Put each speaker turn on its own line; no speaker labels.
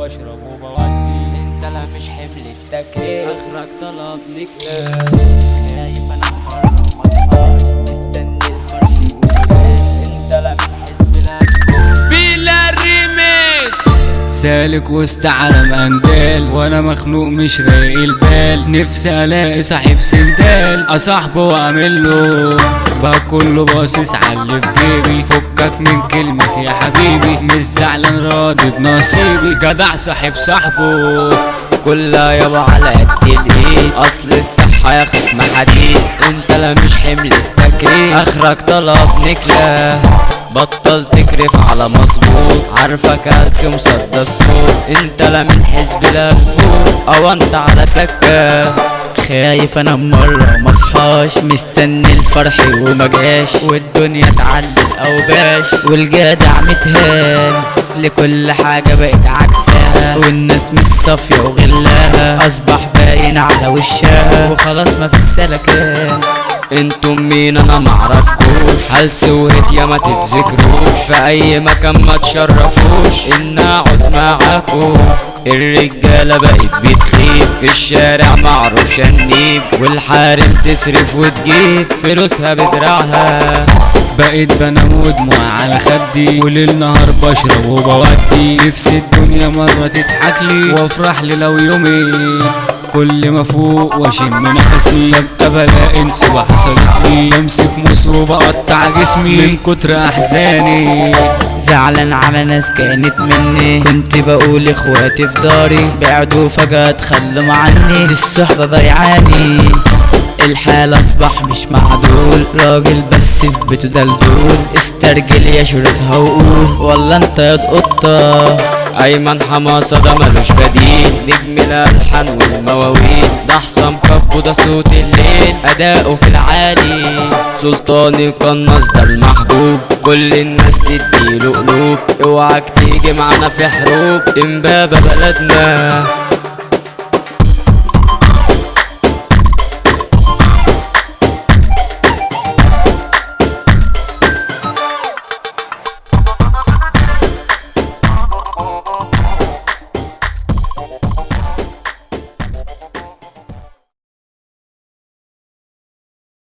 بشرب وبودي.
انت لا مش حمل التكرير،
اخرك طلب نكلة.
خايف انا بره ومصحاش مستني الفرح والجمال. انت لا من حزب لا
بلا ريميكس سالك وسط عالم اندال، وانا مخنوق مش رايق البال. نفسي الاقي صاحب سندال اصاحبه واعمل له بقى كله باصص على اللي في جيبي. فكك من كلمة يا حبيبي، مش زعلان راضي بنصيبي. جدع صاحب صاحبه
كلها يابا على قد الايد، اصل الصحة يا خصم حديد. انت لا مش حمل التكرير، اخرك طلب نكلة. بطل تكرف على مظبوط، عارفك هلسم صدى الصوت. انت لا من حزب لا الفوق، او انت على سكة. خايف انا مرة ومصحاش مستني الفرح ومجاش. والدنيا تعلي الاوباش، والجدع متهان. لكل حاجة بقت عكسها، والناس مش صافية وغلاها. اصبح باين على وشها، وخلاص ما في السلكان. انتم مين انا معرفكوش، هلس وهت يا ما تتذكروش. في اي مكان ما تشرفوش ان اقعد معاكم. الرجالة بقت بتخيب، في الشارع معروف شنيب. والحارم تصرف وتجيب فلوسها بدراعها.
بقيت بنام ودموع على خدي، وليل نهار بشرب وبودي. نفسي الدنيا مرة تضحك لي وافرح لي لو يومين. كل ما فوق واشم نفسي فجأة بلاقي نصيبة حصلت لي. بمسك مصروبة اقطع جسمي من كتر احزاني.
زعلان على ناس كانت مني، كنت بقول اخواتي في داري. بعدوا فجأة تخلوا عني، الصحبة ضيعاني. الحال اصبح مش معدول، راجل بس في بيته دلدول. استرجل يا شرطها وقول والله انت يا قطة. ايمن حماسة ده ملوش بديل، نجم الالحان والمواويل. ده حسام كبو ده صوت الليل، اداؤه في العالي. سلطان القناص ده المحبوب، كل الناس تديله قلوب. اوعك تيجي معانا في حروب، امبابة بلدنا.